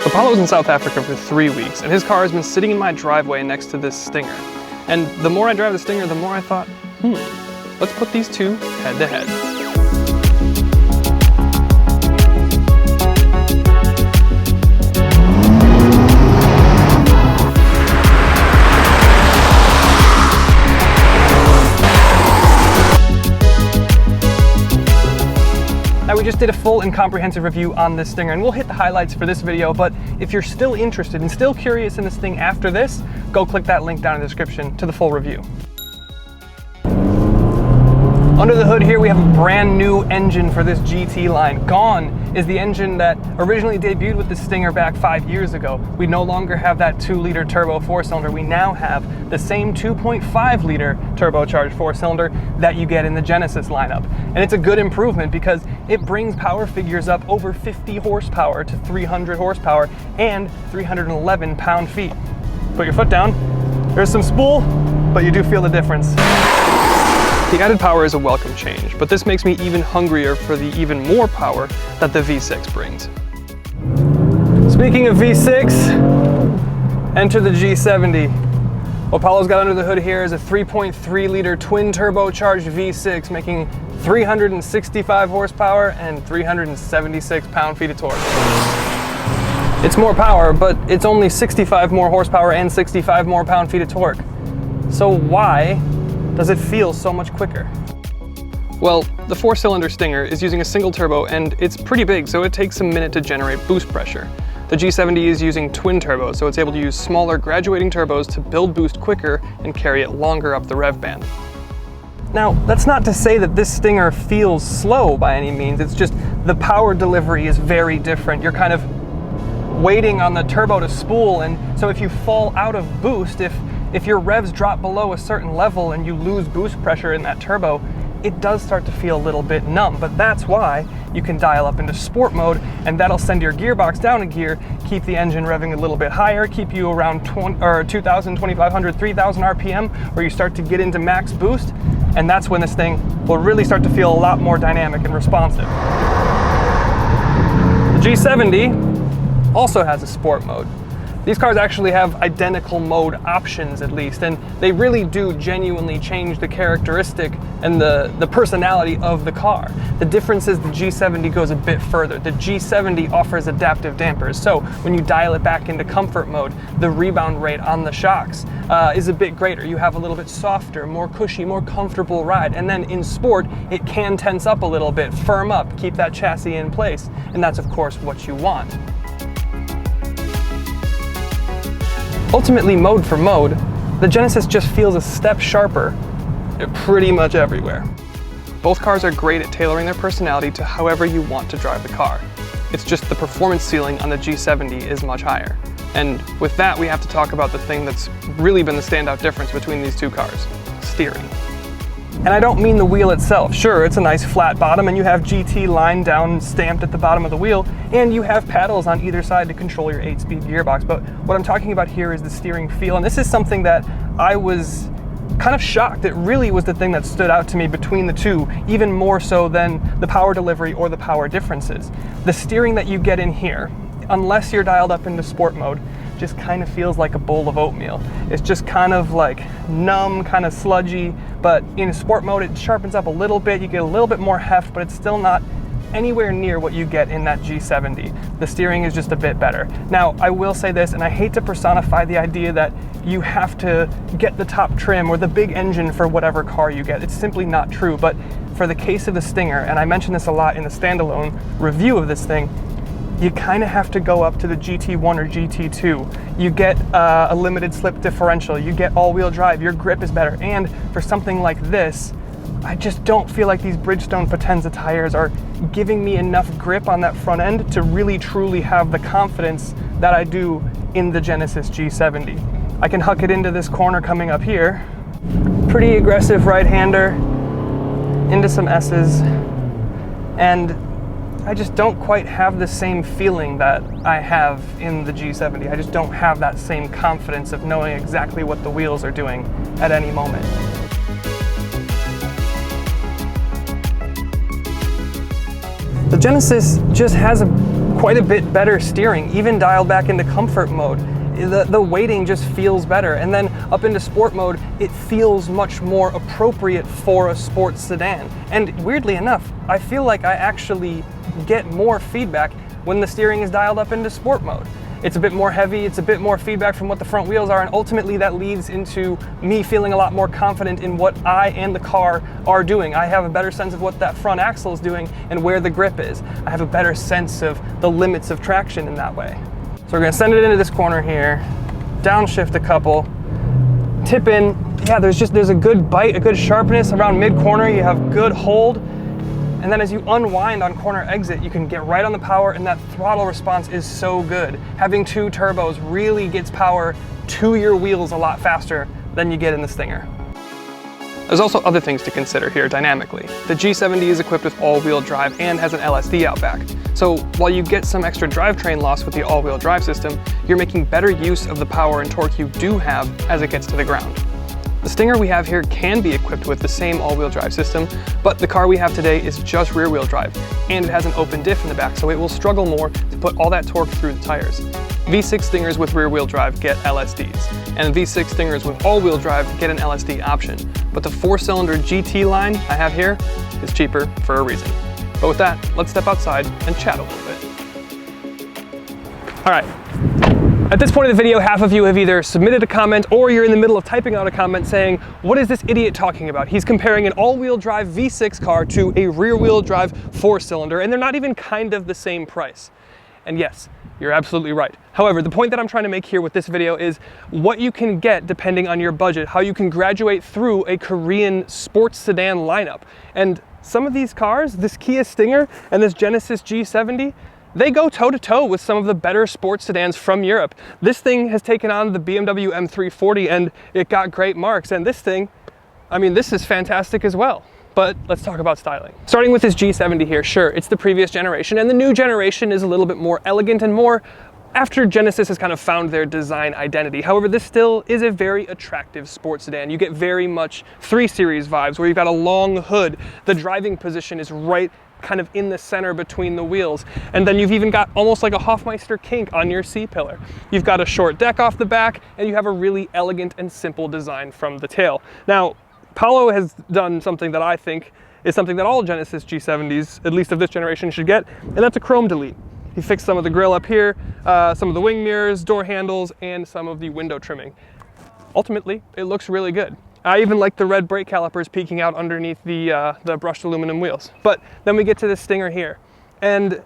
So Paolo was in South Africa for 3 weeks, and his car has been sitting in my driveway next to this Stinger. And the more I drive the Stinger, the more I thought, let's put these two head to head. Now, we just did a full and comprehensive review on this Stinger, and we'll hit the highlights for this video, but if you're still interested and still curious in this thing after this, go click that link down in the description to the full review. Under the hood here, we have a brand new engine for this GT line. Gone is the engine that originally debuted with the Stinger back 5 years ago. We no longer have that 2-liter turbo 4-cylinder. We now have the same 2.5-liter turbocharged 4-cylinder that you get in the Genesis lineup. And it's a good improvement because it brings power figures up over 50 horsepower to 300 horsepower and 311 pound-feet. Put your foot down. There's some spool, but you do feel the difference. The added power is a welcome change, but this makes me even hungrier for the even more power that the V6 brings. Speaking of V6, enter the G70. What Paolo's got under the hood here is a 3.3-liter twin turbocharged V6, making 365 horsepower and 376 pound-feet of torque. It's more power, but it's only 65 more horsepower and 65 more pound-feet of torque. So why does it feel so much quicker? Well, the 4-cylinder Stinger is using a single turbo and it's pretty big, so it takes a minute to generate boost pressure. The G70 is using twin turbos, so it's able to use smaller graduating turbos to build boost quicker and carry it longer up the rev band. Now, that's not to say that this Stinger feels slow by any means, it's just the power delivery is very different. You're kind of waiting on the turbo to spool, and so if you fall out of boost, if your revs drop below a certain level and you lose boost pressure in that turbo, it does start to feel a little bit numb, but that's why you can dial up into sport mode, and that'll send your gearbox down a gear, keep the engine revving a little bit higher, keep you around 2,000, 2,500, 3,000 RPM, where you start to get into max boost, and that's when this thing will really start to feel a lot more dynamic and responsive. The G70 also has a sport mode. These cars actually have identical mode options, at least, and they really do genuinely change the characteristic and the personality of the car. The difference is the G70 goes a bit further. The G70 offers adaptive dampers, so when you dial it back into comfort mode, the rebound rate on the shocks is a bit greater. You have a little bit softer, more cushy, more comfortable ride, and then in sport, it can tense up a little bit, firm up, keep that chassis in place, and that's of course what you want. Ultimately, mode for mode, the Genesis just feels a step sharper pretty much everywhere. Both cars are great at tailoring their personality to however you want to drive the car. It's just the performance ceiling on the G70 is much higher. And with that, we have to talk about the thing that's really been the standout difference between these two cars: steering. And I don't mean the wheel itself. Sure, it's a nice flat bottom and you have GT line down stamped at the bottom of the wheel, and you have paddles on either side to control your 8-speed gearbox. But what I'm talking about here is the steering feel, and this is something that I was kind of shocked. It really was the thing that stood out to me between the two, even more so than the power delivery or the power differences. The steering that you get in here, unless you're dialed up into sport mode, just kind of feels like a bowl of oatmeal. It's just kind of like numb, kind of sludgy, but in sport mode it sharpens up a little bit, you get a little bit more heft, but it's still not anywhere near what you get in that G70. The steering is just a bit better. Now, I will say this, and I hate to personify the idea that you have to get the top trim or the big engine for whatever car you get. It's simply not true, but for the case of the Stinger, and I mentioned this a lot in the standalone review of this thing, you kind of have to go up to the GT1 or GT2. You get a limited slip differential, you get all-wheel drive, your grip is better, and for something like this, I just don't feel like these Bridgestone Potenza tires are giving me enough grip on that front end to really truly have the confidence that I do in the Genesis G70. I can huck it into this corner coming up here. Pretty aggressive right-hander, into some S's, and I just don't quite have the same feeling that I have in the G70. I just don't have that same confidence of knowing exactly what the wheels are doing at any moment. The Genesis just has quite a bit better steering, even dialed back into comfort mode. The weighting just feels better. And then up into sport mode, it feels much more appropriate for a sports sedan. And weirdly enough, I feel like I actually get more feedback when the steering is dialed up into sport mode. It's a bit more heavy, it's a bit more feedback from what the front wheels are, and ultimately that leads into me feeling a lot more confident in what I and the car are doing. I have a better sense of what that front axle is doing and where the grip is. I have a better sense of the limits of traction in that way. So we're gonna send it into this corner here, downshift a couple, tip in. Yeah, there's a good bite, a good sharpness around mid-corner. You have good hold. And then as you unwind on corner exit, you can get right on the power, and that throttle response is so good. Having 2 turbos really gets power to your wheels a lot faster than you get in the Stinger. There's also other things to consider here dynamically. The G70 is equipped with all-wheel drive and has an LSD out back. So while you get some extra drivetrain loss with the all-wheel drive system, you're making better use of the power and torque you do have as it gets to the ground. The Stinger we have here can be equipped with the same all-wheel drive system, but the car we have today is just rear-wheel drive, and it has an open diff in the back, so it will struggle more to put all that torque through the tires. V6 Stingers with rear-wheel drive get LSDs, and V6 Stingers with all-wheel drive get an LSD option, but the 4-cylinder GT line I have here is cheaper for a reason. But with that, let's step outside and chat a little bit. All right. At this point in the video, half of you have either submitted a comment or you're in the middle of typing out a comment saying, what is this idiot talking about? He's comparing an all-wheel drive V6 car to a rear-wheel drive 4-cylinder, and they're not even kind of the same price. And yes, you're absolutely right. However, the point that I'm trying to make here with this video is what you can get depending on your budget, how you can graduate through a Korean sports sedan lineup. And some of these cars, this Kia Stinger and this Genesis G70, they go toe-to-toe with some of the better sports sedans from Europe. This thing has taken on the BMW M340 and it got great marks. And this thing, I mean, this is fantastic as well. But let's talk about styling. Starting with this G70 here, sure, it's the previous generation, and the new generation is a little bit more elegant and more after Genesis has kind of found their design identity. However, this still is a very attractive sports sedan. You get very much 3 Series vibes where you've got a long hood. The driving position is right kind of in the center between the wheels. And then you've even got almost like a Hofmeister kink on your C-pillar. You've got a short deck off the back, and you have a really elegant and simple design from the tail. Now, Paolo has done something that I think is something that all Genesis G70s, at least of this generation, should get, and that's a chrome delete. He fixed some of the grille up here, some of the wing mirrors, door handles, and some of the window trimming. Ultimately, it looks really good. I even like the red brake calipers peeking out underneath the brushed aluminum wheels. But then we get to this Stinger here. And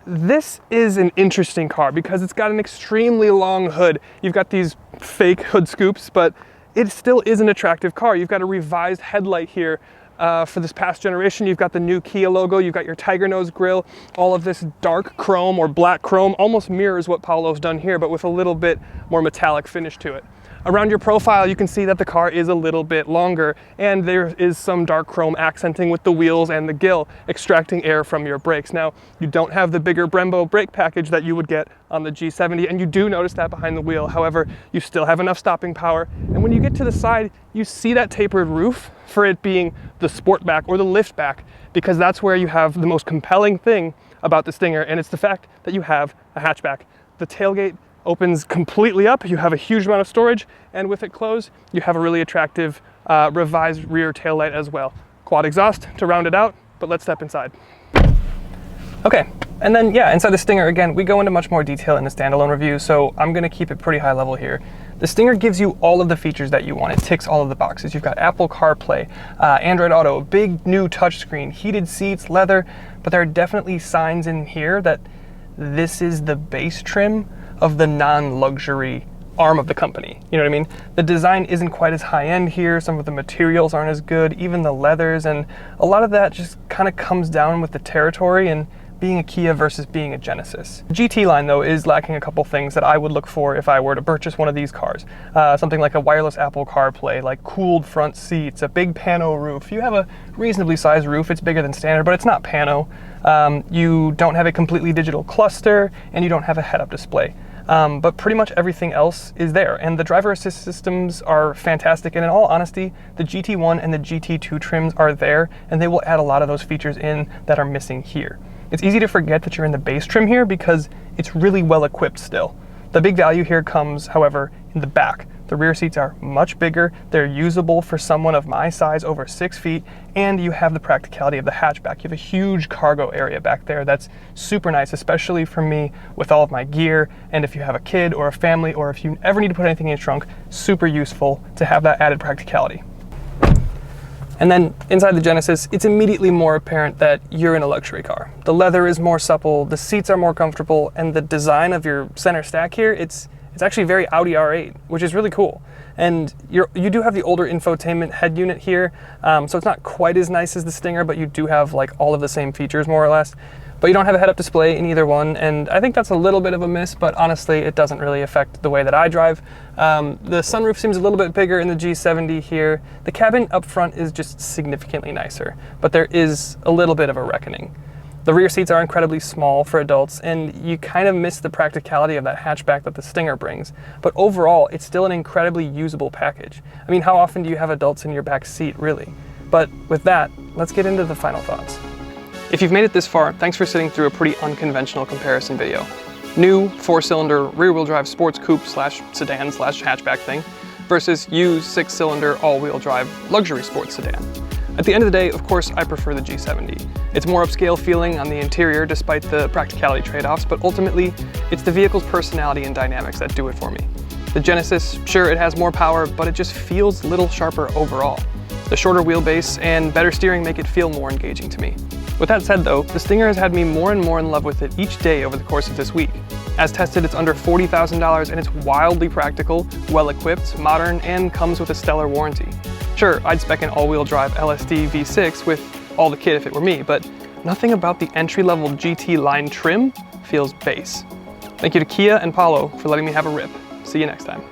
this is an interesting car because it's got an extremely long hood. You've got these fake hood scoops, but it still is an attractive car. You've got a revised headlight here for this past generation. You've got the new Kia logo, you've got your tiger nose grille. All of this dark chrome or black chrome almost mirrors what Paolo's done here, but with a little bit more metallic finish to it. Around your profile, you can see that the car is a little bit longer, and there is some dark chrome accenting with the wheels and the grille, extracting air from your brakes. Now, you don't have the bigger Brembo brake package that you would get on the G70, and you do notice that behind the wheel. However, you still have enough stopping power, and when you get to the side, you see that tapered roof for it being the sport back or the lift back, because that's where you have the most compelling thing about the Stinger, and it's the fact that you have a hatchback. The tailgate opens completely up, you have a huge amount of storage, and with it closed, you have a really attractive revised rear taillight as well. Quad exhaust to round it out, but let's step inside. Okay, and then yeah, inside the Stinger, again, we go into much more detail in the standalone review, so I'm gonna keep it pretty high level here. The Stinger gives you all of the features that you want. It ticks all of the boxes. You've got Apple CarPlay, Android Auto, a big new touchscreen, heated seats, leather, but there are definitely signs in here that this is the base trim of the non-luxury arm of the company. You know what I mean? The design isn't quite as high-end here. Some of the materials aren't as good, even the leathers, and a lot of that just kind of comes down with the territory and being a Kia versus being a Genesis. The GT line, though, is lacking a couple things that I would look for if I were to purchase one of these cars. Something like a wireless Apple CarPlay, like cooled front seats, a big pano roof. You have a reasonably sized roof. It's bigger than standard, but it's not pano. You don't have a completely digital cluster, and you don't have a head-up display. But pretty much everything else is there, and the driver assist systems are fantastic, and in all honesty, the GT1 and the GT2 trims are there, and they will add a lot of those features in that are missing here. It's easy to forget that you're in the base trim here because it's really well equipped still. The big value here comes, however, in the back. The rear seats are much bigger, they're usable for someone of my size, over 6 feet, and you have the practicality of the hatchback. You have a huge cargo area back there that's super nice, especially for me with all of my gear, and if you have a kid or a family, or if you ever need to put anything in your trunk, super useful to have that added practicality. And then inside the Genesis, it's immediately more apparent that you're in a luxury car. The leather is more supple, the seats are more comfortable, and the design of your center stack here, it's actually very Audi R8, which is really cool. And you do have the older infotainment head unit here, so it's not quite as nice as the Stinger, but you do have like all of the same features more or less. But you don't have a head-up display in either one, and I think that's a little bit of a miss, but honestly, it doesn't really affect the way that I drive. The sunroof seems a little bit bigger in the G70 here. The cabin up front is just significantly nicer, but there is a little bit of a reckoning. The rear seats are incredibly small for adults, and you kind of miss the practicality of that hatchback that the Stinger brings. But overall, it's still an incredibly usable package. I mean, how often do you have adults in your back seat, really? But with that, let's get into the final thoughts. If you've made it this far, thanks for sitting through a pretty unconventional comparison video. New 4-cylinder rear-wheel drive sports coupe slash sedan slash hatchback thing versus used 6-cylinder all-wheel drive luxury sports sedan. At the end of the day, of course, I prefer the G70. It's more upscale feeling on the interior despite the practicality trade-offs, but ultimately, it's the vehicle's personality and dynamics that do it for me. The Genesis, sure, it has more power, but it just feels a little sharper overall. The shorter wheelbase and better steering make it feel more engaging to me. With that said though, the Stinger has had me more and more in love with it each day over the course of this week. As tested, it's under $40,000 and it's wildly practical, well-equipped, modern, and comes with a stellar warranty. Sure, I'd spec an all-wheel drive LSD V6 with all the kit if it were me, but nothing about the entry-level GT line trim feels base. Thank you to Kia and Paolo for letting me have a rip. See you next time.